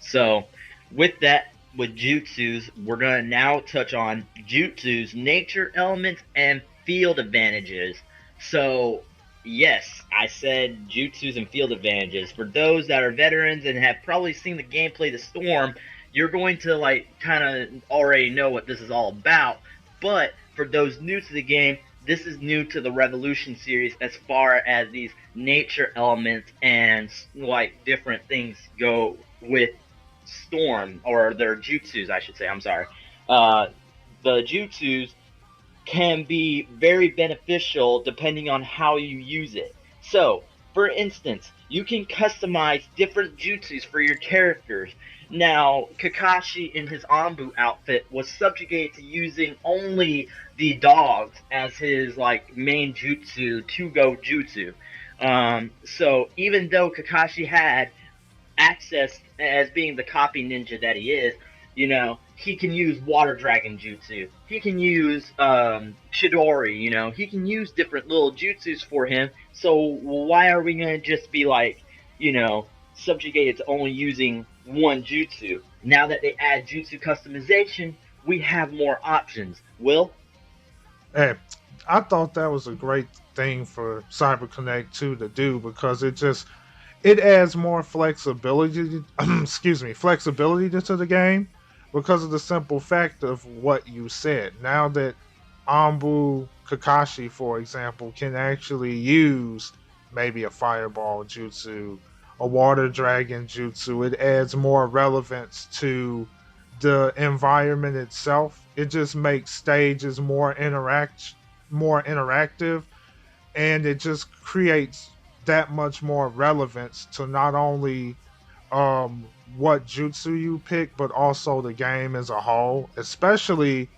So, with that, with jutsus, we're gonna now touch on jutsus, nature elements, and field advantages. So, yes, I said jutsus and field advantages. For those that are veterans and have probably seen the gameplay, the Storm, you're going to like kind of already know what this is all about. But for those new to the game, this is new to the Revolution series as far as these nature elements and like different things go with Storm, or their jutsus, I should say. I'm sorry. Uh, the jutsus can be very beneficial depending on how you use it. So, for instance, you can customize different jutsus for your characters. Now, Kakashi in his Anbu outfit was subjugated to using only the dogs as his like main jutsu to go jutsu. So even though Kakashi had access as being the copy ninja that he is, he can use water dragon jutsu. He can use Chidori, he can use different little jutsus for him. So why are we gonna just be like, subjugated to only using one jutsu? Now that they add jutsu customization, we have more options. Will? Hey, I thought that was a great thing for CyberConnect 2 to do because it adds more flexibility excuse me, flexibility to the game because of the simple fact of what you said. Now that Ambu Kakashi, for example, can actually use maybe a fireball jutsu, a water dragon jutsu, it adds more relevance to the environment itself. It just makes stages more interactive, and it just creates that much more relevance to not only what jutsu you pick, but also the game as a whole. Especially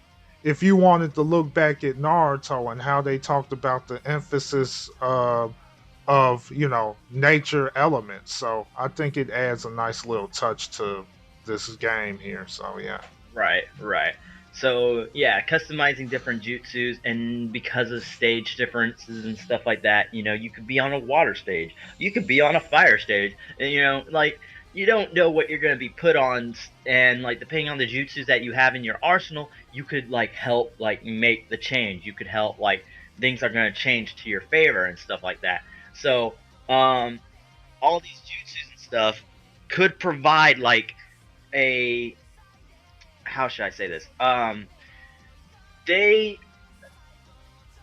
if you wanted to look back at Naruto and how they talked about the emphasis of nature elements. So I think it adds a nice little touch to this game here. So yeah. Right, right. So yeah, customizing different jutsus, and because of stage differences and stuff like that, you could be on a water stage, you could be on a fire stage, and like you don't know what you're gonna be put on, and like depending on the jutsus that you have in your arsenal, you could like help like make the change. You could help like things are gonna change to your favor and stuff like that. So all these jutsus and stuff could provide like a, how should I say this? They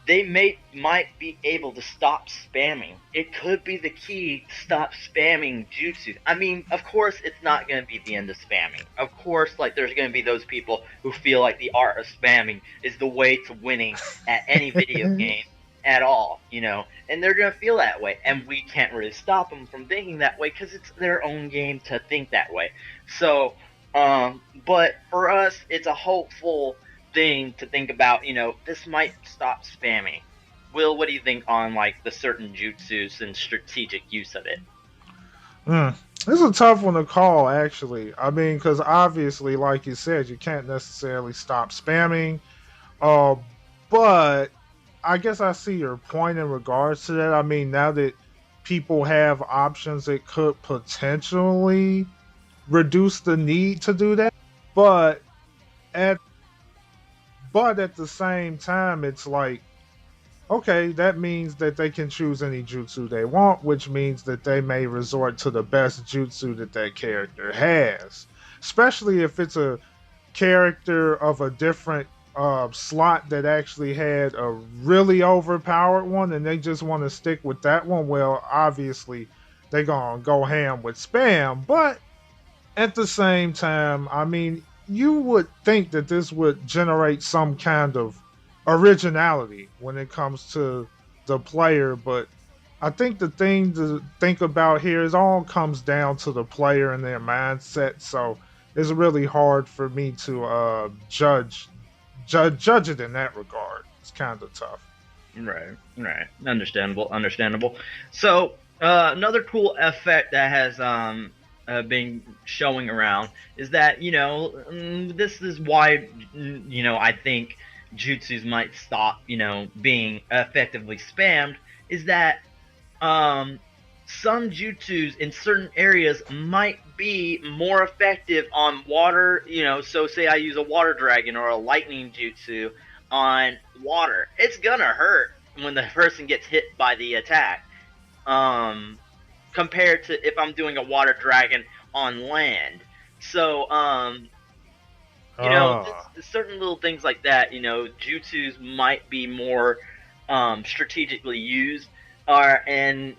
they might be able to stop spamming. It could be the key to stop spamming jutsu. I mean, of course, it's not going to be the end of spamming. Of course, like there's going to be those people who feel like the art of spamming is the way to winning at any video game at all, and they're going to feel that way, and we can't really stop them from thinking that way because it's their own game to think that way. So, but for us, it's a hopeful thing to think about. This might stop spamming. Will, what do you think on like the certain jutsus and strategic use of it? Mm. It's a tough one to call, actually. I mean, because obviously, like you said, you can't necessarily stop spamming. Uh, but I guess I see your point in regards to that. I mean, now that people have options, it could potentially reduce the need to do that. But at at the same time, it's like, okay, that means that they can choose any jutsu they want, which means that they may resort to the best jutsu that that character has. Especially if it's a character of a different slot that actually had a really overpowered one and they just want to stick with that one. Well, obviously, they're going to go ham with spam. But at the same time, I mean, you would think that this would generate some kind of originality when it comes to the player, but I think the thing to think about here is all comes down to the player and their mindset. So it's really hard for me to judge it in that regard. It's kind of tough. Right, right. Understandable, understandable. So another cool effect that has been showing around is that this is why I think jutsus might stop being effectively spammed, is that um some jutsus in certain areas might be more effective on water. So say I use a water dragon or a lightning jutsu on water, it's gonna hurt when the person gets hit by the attack. Um, Compared to if I'm doing a water dragon on land. So, Ah, certain little things like that, jutsus might be more strategically used. And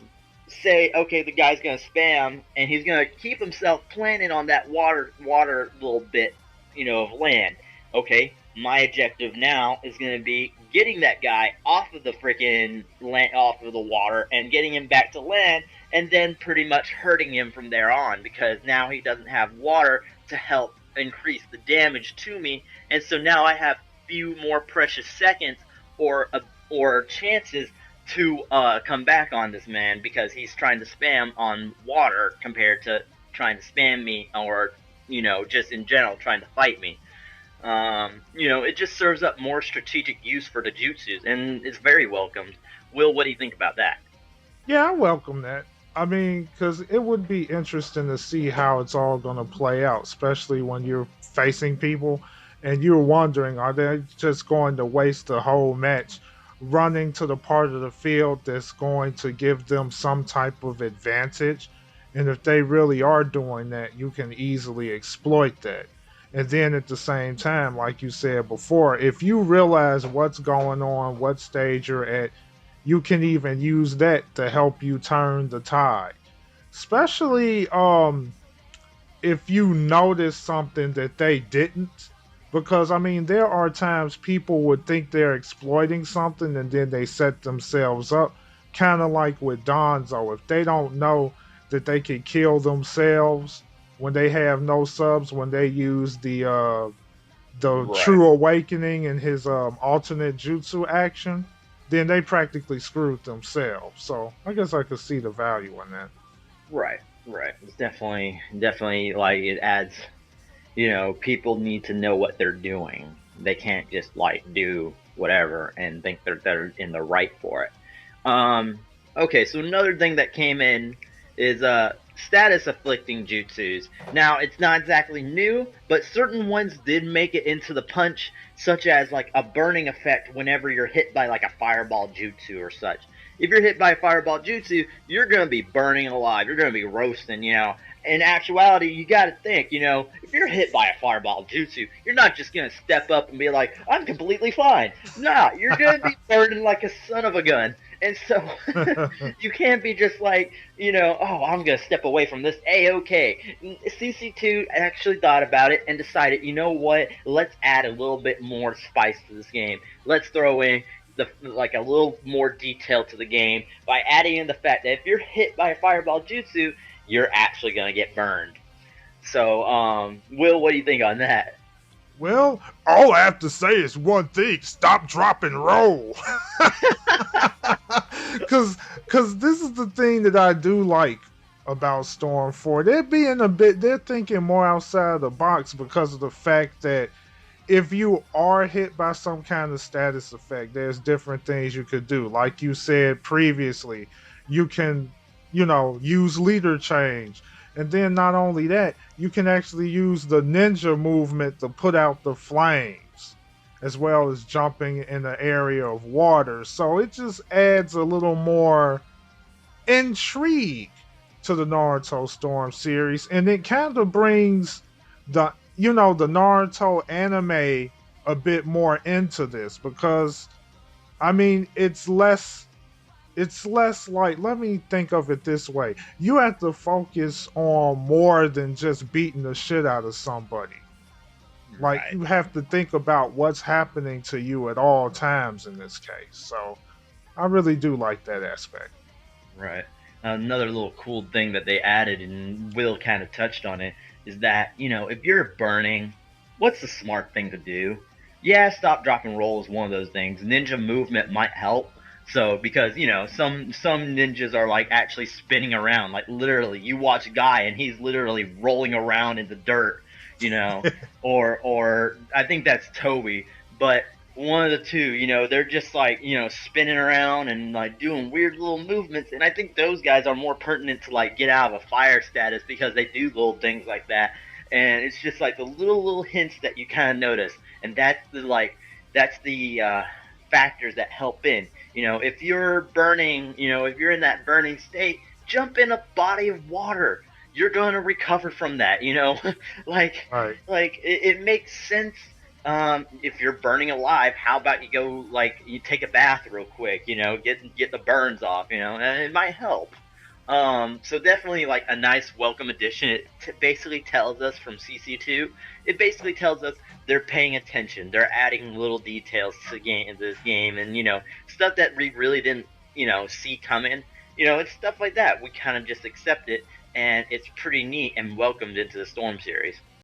say, okay, the guy's gonna spam, and he's gonna keep himself planted on that water little bit, of land. Okay, my objective now is gonna be getting that guy off of the freaking land, off of the water, and getting him back to land, and then pretty much hurting him from there on, because now he doesn't have water to help increase the damage to me, and so now I have few more precious seconds or chances to come back on this man, because he's trying to spam on water compared to trying to spam me, or just in general trying to fight me. It just serves up more strategic use for the jutsus, and it's very welcomed. Will, what do you think about that? yeah, I welcome that. I mean, because it would be interesting to see how it's all going to play out, especially when you're facing people and you're wondering, are they just going to waste the whole match running to the part of the field that's going to give them some type of advantage? And if they really are doing that, you can easily exploit that. And then at the same time, like you said before, if you realize what's going on, what stage you're at, you can even use that to help you turn the tide. Especially if you notice something that they didn't. Because I mean, there are times people would think they're exploiting something and then they set themselves up. Kind of like with Donzo. If they don't know that they can kill themselves when they have no subs, when they use the Right. true awakening and his alternate jutsu action, then they practically screwed themselves. So I guess I could see the value in that. Right, right. It's definitely like it adds. People need to know what they're doing. They can't just like do whatever and think they're in the right for it. Um, okay, so another thing that came in is status afflicting jutsus. Now it's not exactly new, but certain ones did make it into the punch, such as like a burning effect whenever you're hit by like a fireball jutsu or such. If you're hit by a fireball jutsu, you're gonna be burning alive. You're gonna be roasting. In actuality, you gotta think, if you're hit by a fireball jutsu, you're not just gonna step up and be like, I'm completely fine. Nah, you're gonna be burning like a son of a gun. And so, you can't be just like, oh, I'm gonna step away from this. A-okay. CC2 actually thought about it and decided, you know what? Let's add a little bit more spice to this game. Let's throw in like a little more detail to the game by adding in the fact that if you're hit by a fireball jutsu, you're actually gonna get burned. So, Will, what do you think on that? Well, all I have to say is one thing: stop, drop, and roll. Cause, cause this is the thing that I do like about Storm 4. They're thinking more outside of the box because of the fact that if you are hit by some kind of status effect, there's different things you could do. Like you said previously, you can, use leader change. And then not only that, you can actually use the ninja movement to put out the flames, as well as jumping in the area of water. So it just adds a little more intrigue to the Naruto Storm series. And it kind of brings the Naruto anime a bit more into this because I mean it's less like, let me think of it this way. You have to focus on more than just beating the shit out of somebody. Like Right, you have to think about what's happening to you at all times in this case. So I really do like that aspect. right. Another little cool thing that they added, and Will kind of touched on it, is that, if you're burning, what's the smart thing to do? Yeah, stop, drop, and roll is one of those things. Ninja movement might help. So, because, some ninjas are like actually spinning around. Like literally, you watch a guy and he's literally rolling around in the dirt, you know, or I think that's Toby. But one of the two. They're just like spinning around and like doing weird little movements, and I think those guys are more pertinent to like get out of a fire status because they do little things like that, and it's just like the little hints that you kind of notice, and that's the factors that help in. If you're burning, if you're in that burning state, jump in a body of water. You're going to recover from that. like Right. it makes sense. If you're burning alive, how about you go like you take a bath real quick, get the burns off, and it might help. So definitely like a nice welcome addition. It basically tells us from CC2. It basically tells us they're paying attention. They're adding little details to this game, and stuff that we really didn't see coming. It's stuff like that. We kind of just accept it, and it's pretty neat and welcomed into the Storm series.